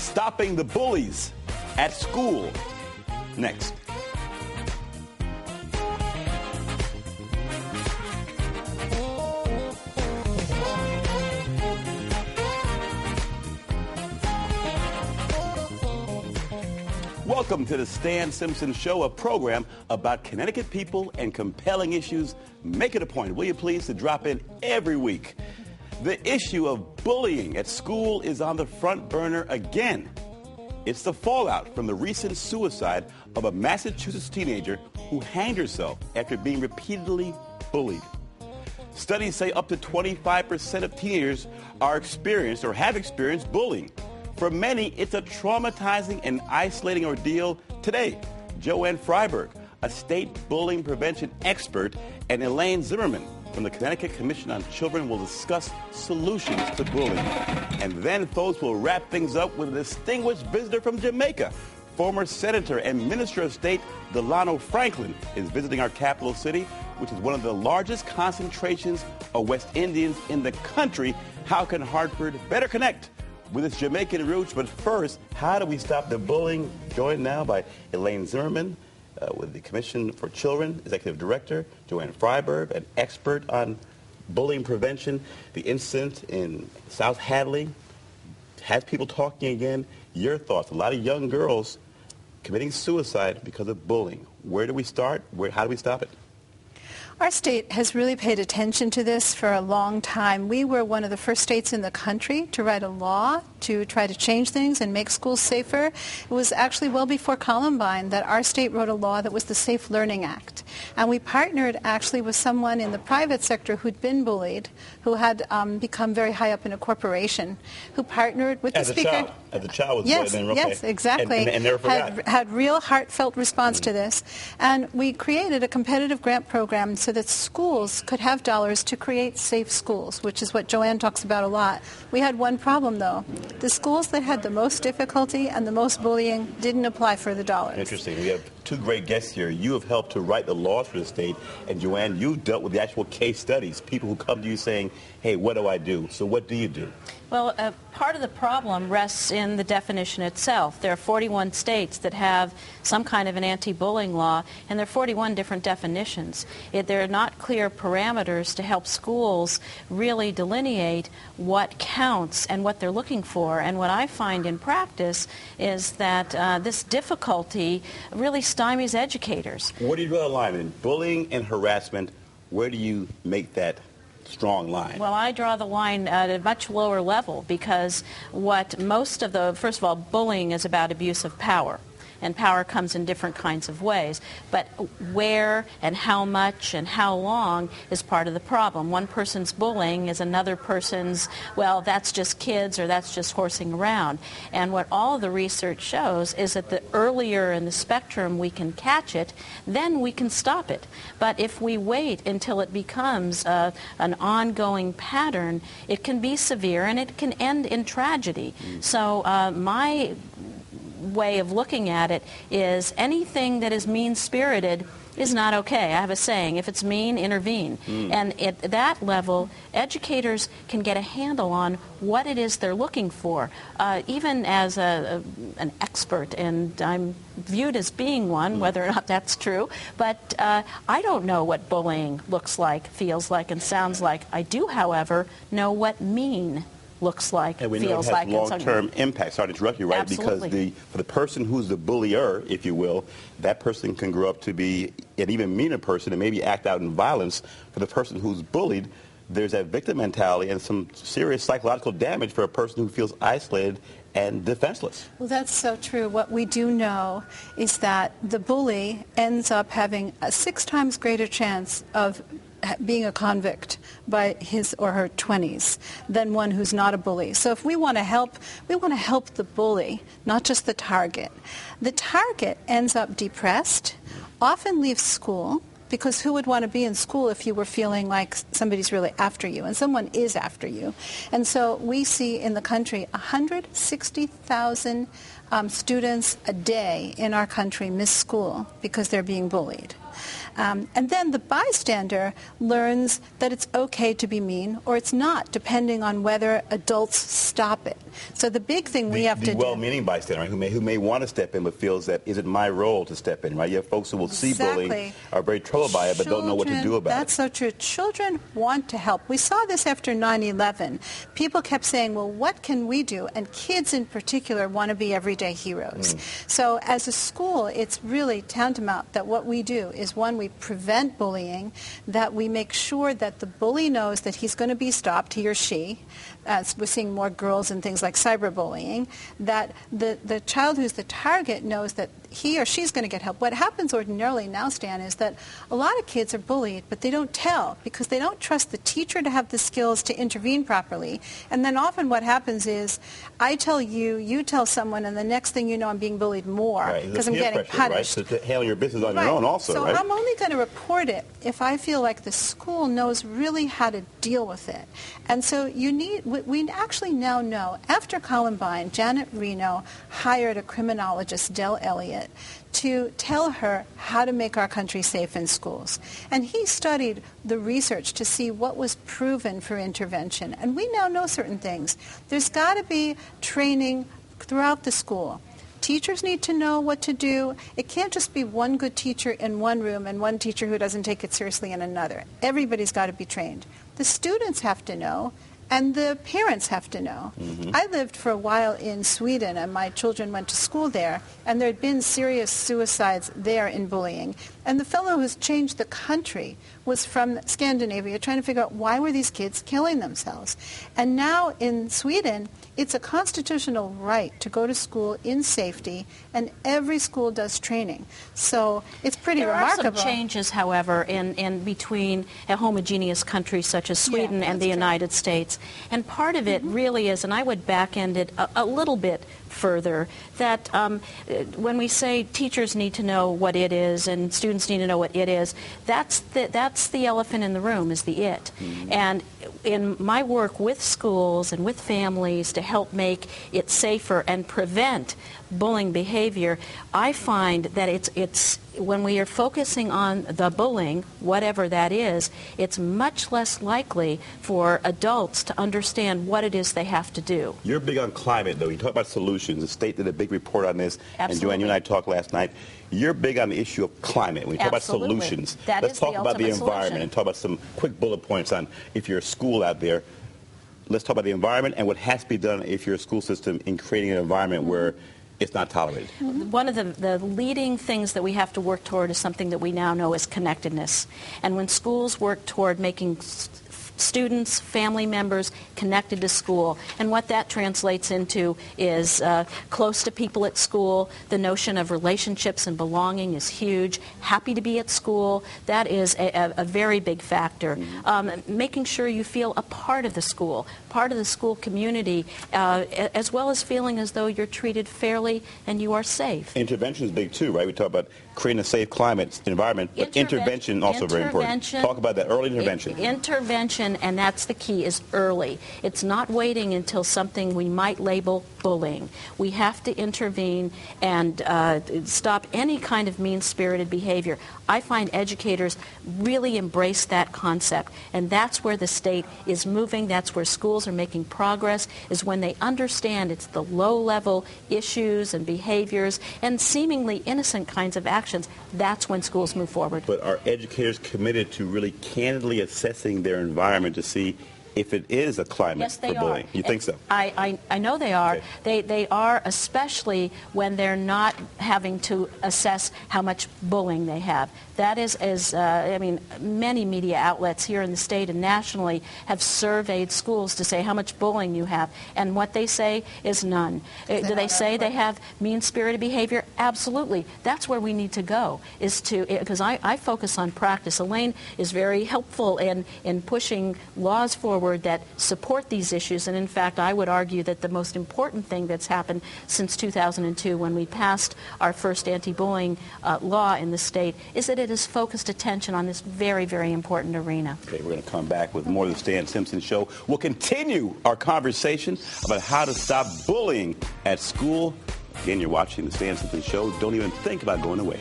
Stopping the bullies at school. Next. Welcome to the Stan Simpson Show, a program about Connecticut people and compelling issues. Make it a point, will you please, to drop in every week. The issue of bullying at school is on the front burner again. It's the fallout from the recent suicide of a Massachusetts teenager who hanged herself after being repeatedly bullied. Studies say up to 25% of teenagers are experienced or have experienced bullying. For many, it's a traumatizing and isolating ordeal. Today, Joanne Freiberg, a state bullying prevention expert, and Elaine Zimmerman from the Connecticut Commission on Children will discuss solutions to bullying. And then, folks, will wrap things up with a distinguished visitor from Jamaica. Former Senator and Minister of State Delano Franklin is visiting our capital city, which is one of the largest concentrations of West Indians in the country. How can Hartford better connect with its Jamaican roots? But first, how do we stop the bullying? Joined now by Elaine Zimmerman with the Commission for Children, Executive Director, Joanne Freiberg, an expert on bullying prevention. The incident in South Hadley has people talking again. Your thoughts? A lot of young girls committing suicide because of bullying. Where do we start? How do we stop it? Our state has really paid attention to this for a long time. We were one of the first states in the country to write a law to try to change things and make schools safer. It was actually well before Columbine that our state wrote a law that was the Safe Learning Act. And we partnered actually with someone in the private sector who'd been bullied, who had become very high up in a corporation, who partnered with the speaker. As a child was yes, bullied. Okay. Yes, exactly. And never forgot. Had real heartfelt response to this. And we created a competitive grant program so that schools could have dollars to create safe schools, which is what Joanne talks about a lot. We had one problem, though. The schools that had the most difficulty and the most bullying didn't apply for the dollars. Interesting. We have two great guests here. You have helped to write the laws for the state, and Joanne, you've dealt with the actual case studies, people who come to you saying, hey, what do I do? So what do you do? Well, part of the problem rests in the definition itself. There are 41 states that have some kind of an anti-bullying law, and there are 41 different definitions. There are not clear parameters to help schools really delineate what counts and what they're looking for. And what I find in practice is that this difficulty really stymies educators. Where do you draw the line in bullying and harassment? Where do you make that strong line? Well, I draw the line at a much lower level because first of all, bullying is about abuse of power. And power comes in different kinds of ways. But where and how much and how long is part of the problem. One person's bullying is another person's, well, that's just kids or that's just horsing around. And what all of the research shows is that the earlier in the spectrum we can catch it, then we can stop it. But if we wait until it becomes an ongoing pattern, it can be severe and it can end in tragedy. So my way of looking at it is anything that is mean-spirited is not okay. I have a saying, if it's mean, intervene. And at that level, educators can get a handle on what it is they're looking for. Even as an expert, and I'm viewed as being one, whether or not that's true, but I don't know what bullying looks like, feels like, and sounds like. I do, however, know what mean looks like, and we feels know it has like. long-term impact. Sorry to interrupt you, right? Absolutely. Because for the person who's the bullier, if you will, that person can grow up to be an even meaner person and maybe act out in violence. For the person who's bullied, there's that victim mentality and some serious psychological damage for a person who feels isolated and defenseless. Well, that's so true. What we do know is that the bully ends up having a 6 times greater chance of being a convict by his or her 20s than one who's not a bully. So if we want to help the bully, not just the target. The target ends up depressed, often leaves school, because who would want to be in school if you were feeling like somebody's really after you, and someone is after you. And so we see in the country 160,000 students a day in our country miss school because they're being bullied. And then the bystander learns that it's okay to be mean or it's not, depending on whether adults stop it. So the big thing we have to do... The well-meaning bystander, right, who may want to step in but feels that, is it my role to step in, right? You have folks who will see bullying, are very troubled by it, but don't know what to do about it. That's so true. Children want to help. We saw this after 9/11. People kept saying, well, what can we do? And kids in particular want to be everyday heroes. So as a school, it's really tantamount that what we do is, one, we prevent bullying, that we make sure that the bully knows that he's going to be stopped, he or she. We're seeing more girls and things like cyberbullying, that the child who's the target knows that he or she's going to get help. What happens ordinarily now, Stan, is that a lot of kids are bullied, but they don't tell because they don't trust the teacher to have the skills to intervene properly. And then often what happens is, I tell you, you tell someone, and the next thing you know, I'm being bullied more because I'm getting punished. Right? So to handle your business on your own also, so right? I'm only going to report it if I feel like the school knows really how to deal with it. And so we actually now know, after Columbine, Janet Reno hired a criminologist, Del Elliott, to tell her how to make our country safe in schools. And he studied the research to see what was proven for intervention. And we now know certain things. There's got to be training throughout the school. Teachers need to know what to do. It can't just be one good teacher in one room and one teacher who doesn't take it seriously in another. Everybody's got to be trained. The students have to know, and the parents have to know. I lived for a while in Sweden, and my children went to school there, and there had been serious suicides there in bullying. And the fellow who's changed the country was from Scandinavia, trying to figure out why were these kids killing themselves. And now in Sweden, it's a constitutional right to go to school in safety, and every school does training. So it's pretty remarkable. There are some changes, however, in between a homogeneous country such as Sweden and the United States. And part of it really is, and I would back end it a little bit further, that when we say teachers need to know what it is and students need to know what it is, that's the elephant in the room, is the it. And in my work with schools and with families to help make it safer and prevent bullying behavior, I find that it's when we are focusing on the bullying, whatever that is, it's much less likely for adults to understand what it is they have to do. You're big on climate, though. You talk about solutions. The state did a big report on this. Absolutely. And Joanne, you and I talked last night. You're big on the issue of climate. When you talk about solutions, let's talk about the environment and talk about some quick bullet points on, if you're a school out there, let's talk about the environment and what has to be done if you're a school system in creating an environment where it's not tolerated. One of the leading things that we have to work toward is something that we now know is connectedness. And when schools work toward making students, family members connected to school. And what that translates into is close to people at school. The notion of relationships and belonging is huge. Happy to be at school, that is a very big factor. Making sure you feel a part of the school community, as well as feeling as though you're treated fairly and you are safe. Intervention is big too, right? We talk about creating a safe climate environment, but intervention also very important. Talk about that, early intervention. Intervention, and that's the key, is early. It's not waiting until something we might label bullying. We have to intervene and stop any kind of mean-spirited behavior. I find educators really embrace that concept, and that's where the state is moving. That's where schools are making progress, is when they understand it's the low-level issues and behaviors and seemingly innocent kinds of actions. That's when schools move forward. But are educators committed to really candidly assessing their environment to see if it is a climate for bullying? You think so? I know they are. Okay. They are, especially when they're not having to assess how much bullying they have. That is, I mean, many media outlets here in the state and nationally have surveyed schools to say how much bullying you have, and what they say is none. Do they say they have mean-spirited behavior? Absolutely. That's where we need to go, is to, because I focus on practice. Elaine is very helpful in pushing laws forward that support these issues, and in fact I would argue that the most important thing that's happened since 2002, when we passed our first anti-bullying law in the state, is that it has focused attention on this very, very important arena. Okay, we're going to come back with more of the Stan Simpson Show. We'll continue our conversation about how to stop bullying at school. Again, you're watching the Stan Simpson Show. Don't even think about going away.